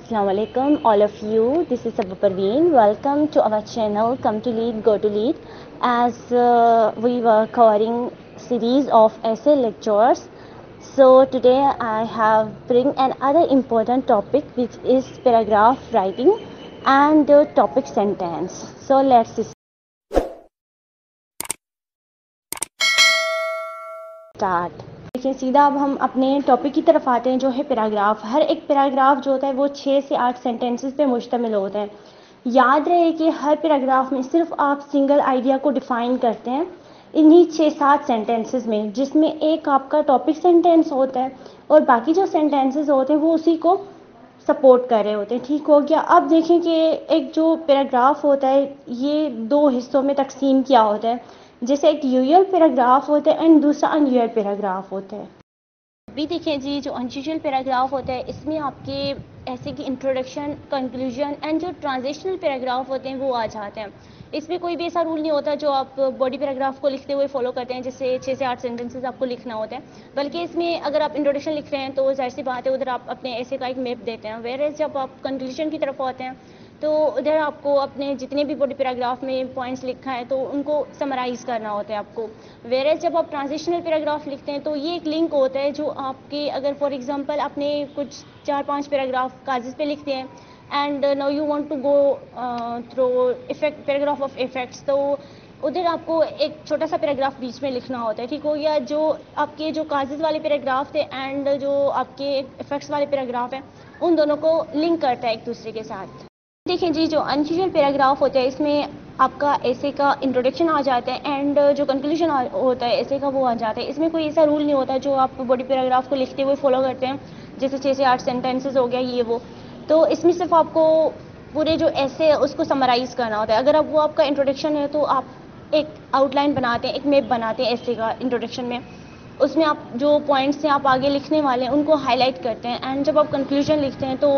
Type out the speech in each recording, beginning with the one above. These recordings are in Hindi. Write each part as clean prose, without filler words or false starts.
Assalamu alaikum all of you. This is Sabba Parveen. Welcome to our channel Come to Lead, Go to Lead. As we were covering series of essay lectures, so today I have bring another important topic, which is paragraph writing and topic sentence. So let's start. देखिए सीधा अब हम अपने टॉपिक की तरफ आते हैं, जो है पैराग्राफ। हर एक पैराग्राफ जो होता है वो 6 से 8 सेंटेंसेस पे मुश्तमिल होता है। याद रहे कि हर पैराग्राफ में सिर्फ आप सिंगल आइडिया को डिफाइन करते हैं इन्हीं 6-7 सेंटेंसेस में, जिसमें एक आपका टॉपिक सेंटेंस होता है और बाकी जो सेंटेंसेस होते हैं वो उसी को सपोर्ट कर रहे होते हैं। ठीक हो गया। अब देखें कि एक जो पैराग्राफ होता है ये 2 हिस्सों में तकसीम किया होता है, जैसे एक यूजुअल पैराग्राफ होता है एंड दूसरा अनयूजुअल पैराग्राफ होता है। अभी देखें जी, जो अनयूजुअल पैराग्राफ होता है इसमें आपके ऐसे कि इंट्रोडक्शन, कंक्लूजन एंड जो ट्रांजिशनल पैराग्राफ होते हैं वो आ जाते हैं। इसमें कोई भी ऐसा रूल नहीं होता जो आप बॉडी पैराग्राफ को लिखते हुए फॉलो करते हैं, जैसे 6 से 8 सेंटेंसेस आपको लिखना होता है। बल्कि इसमें अगर आप इंट्रोडक्शन लिख रहे हैं तो जाहिर सी बात है उधर आप अपने ऐसे का एक मैप देते हैं, वेयर जब आप कंक्लूजन की तरफ आते हैं तो उधर आपको अपने जितने भी बॉडी पैराग्राफ में पॉइंट्स लिखा है तो उनको समराइज़ करना होता है आपको। वेयर जब आप ट्रांजिशनल पैराग्राफ लिखते हैं तो ये एक लिंक होता है जो आपके, अगर फॉर एग्जांपल आपने कुछ 4-5 पैराग्राफ कागज़ पे लिखते हैं and now you want to go through effect paragraph of effects, तो उधर आपको एक छोटा सा पैराग्राफ बीच में लिखना होता है। ठीक हो गया। जो आपके जो कागज़ वाले पैराग्राफ थे एंड जो आपके इफेक्ट्स वाले पैराग्राफ हैं उन दोनों को लिंक करता है एक दूसरे के साथ। देखें जी, जो अनयूजुअल पैराग्राफ होता है इसमें आपका ऐसे का इंट्रोडक्शन आ जाता है एंड जो कंक्लूजन होता है ऐसे का वो आ जाता है। इसमें कोई ऐसा रूल नहीं होता जो आप बॉडी पैराग्राफ को लिखते हुए फॉलो करते हैं, जैसे 6 से 8 सेंटेंसेस हो गया ये वो। तो इसमें सिर्फ आपको पूरे जो ऐसे है उसको समराइज़ करना होता है। अगर अब वो आपका इंट्रोडक्शन है तो आप एक आउटलाइन बनाते हैं, एक मैप बनाते हैं ऐसे का इंट्रोडक्शन में, उसमें आप जो पॉइंट्स हैं आप आगे लिखने वाले हैं उनको हाईलाइट करते हैं एंड जब आप कंक्लूजन लिखते हैं तो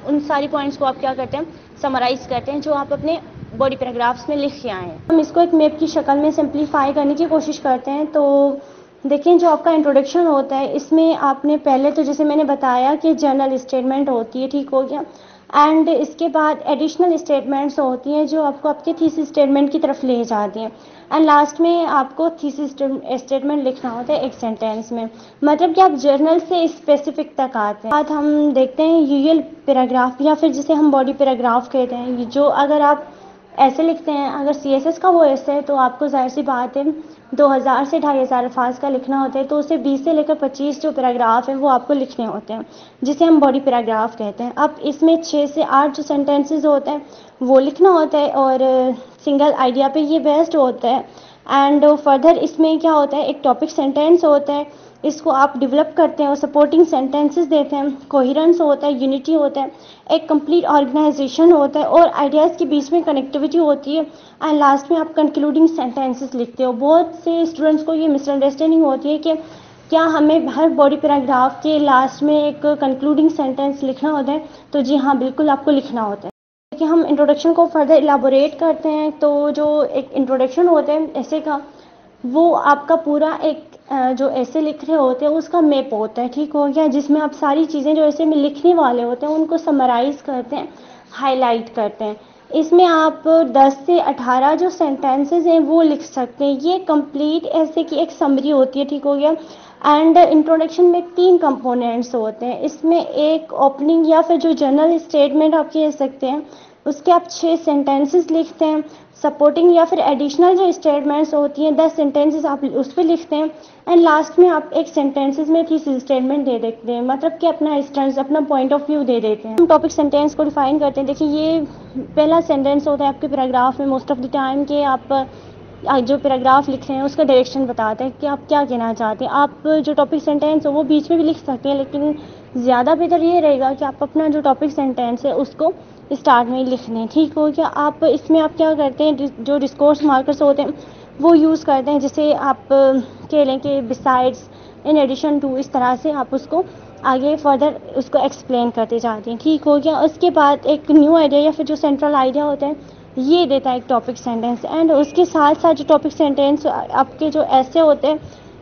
उन सारी पॉइंट्स को आप क्या करते हैं, समराइज़ करते हैं जो आप अपने बॉडी पैराग्राफ्स में लिख के आए हैं। हम इसको एक मैप की शक्ल में सिंप्लीफाई करने की कोशिश करते हैं। तो देखें, जो आपका इंट्रोडक्शन होता है इसमें आपने पहले तो जैसे मैंने बताया कि जनरल स्टेटमेंट होती है, ठीक हो गया, एंड इसके बाद एडिशनल स्टेटमेंट्स होती हैं जो आपको आपके थीसिस स्टेटमेंट की तरफ ले जाती हैं एंड लास्ट में आपको थीसिस स्टेटमेंट लिखना होता है एक सेंटेंस में, मतलब कि आप जर्नल से स्पेसिफिक तक आते हैं। बाद हम देखते हैं यूजुअल पैराग्राफ या फिर जिसे हम बॉडी पैराग्राफ कहते हैं, जो अगर आप ऐसे लिखते हैं, अगर CSS का वो ऐसे है तो आपको जाहिर सी बात है 2000 से 2500 अल्फाज का लिखना होता है, तो उसे 20 से लेकर 25 जो पैराग्राफ है वो आपको लिखने होते हैं, जिसे हम बॉडी पैराग्राफ कहते हैं। अब इसमें 6 से 8 जो सेंटेंसेस होते हैं वो लिखना होता है और सिंगल आइडिया पे ये बेस्ड होता है एंड फर्दर इसमें क्या होता है, एक टॉपिक सेंटेंस होता है, इसको आप डेवलप करते हैं और सपोर्टिंग सेंटेंसेस देते हैं, कोहेरेंस होता है, यूनिटी होता है, एक कंप्लीट ऑर्गेनाइजेशन होता है और आइडियाज़ के बीच में कनेक्टिविटी होती है एंड लास्ट में आप कंक्लूडिंग सेंटेंसेस लिखते हो। बहुत से स्टूडेंट्स को ये मिसअंडरस्टैंडिंग होती है कि क्या हमें हर बॉडी पैराग्राफ के लास्ट में एक कंक्लूडिंग सेंटेंस लिखना होता है, तो जी हाँ, बिल्कुल आपको लिखना होता है। कि हम इंट्रोडक्शन को फर्दर इलाबोरेट करते हैं तो जो एक इंट्रोडक्शन होता है ऐसे का, वो आपका पूरा एक जो ऐसे लिख रहे होते हैं उसका मैप होता है, ठीक हो गया, जिसमें आप सारी चीज़ें जो ऐसे में लिखने वाले होते हैं उनको समराइज़ करते हैं, हाईलाइट करते हैं। इसमें आप 10 से 18 जो सेंटेंसेस हैं वो लिख सकते हैं। ये कंप्लीट ऐसे की एक समरी होती है, ठीक हो गया। एंड इंट्रोडक्शन में 3 कंपोनेंट्स होते हैं। इसमें एक ओपनिंग या फिर जो जनरल स्टेटमेंट आप कह सकते हैं, उसके आप 6 सेंटेंसेस लिखते हैं। सपोर्टिंग या फिर एडिशनल जो स्टेटमेंट्स होती हैं 10 सेंटेंसेस आप उस पर लिखते हैं एंड लास्ट में आप एक सेंटेंसेस में थीसिस स्टेटमेंट दे देते हैं, मतलब कि अपना स्टैंड, अपना पॉइंट ऑफ व्यू दे देते हैं। हम टॉपिक सेंटेंस को डिफाइन करते हैं। देखिए, ये पहला सेंटेंस होता है आपके पैराग्राफ में मोस्ट ऑफ द टाइम कि आप जो पैराग्राफ लिख रहे हैं उसका डायरेक्शन बताते हैं कि आप क्या कहना चाहते हैं। आप जो टॉपिक सेंटेंस हो वो बीच में भी लिख सकते हैं, लेकिन ज़्यादा बेहतर ये रहेगा कि आप अपना जो टॉपिक सेंटेंस है उसको स्टार्ट में लिख लें, ठीक हो गया। आप इसमें आप क्या करते हैं, जो डिस्कोर्स मार्कर्स होते हैं वो यूज़ करते हैं, जैसे आप कह लें कि बिसाइड्स, इन एडिशन टू, इस तरह से आप उसको आगे फर्दर उसको एक्सप्लेन करते जाते हैं, ठीक हो गया। उसके बाद एक न्यू आइडिया या फिर जो सेंट्रल आइडिया होता है ये देता है एक टॉपिक सेंटेंस एंड उसके साथ साथ जो टॉपिक सेंटेंस आपके जो ऐसे होते हैं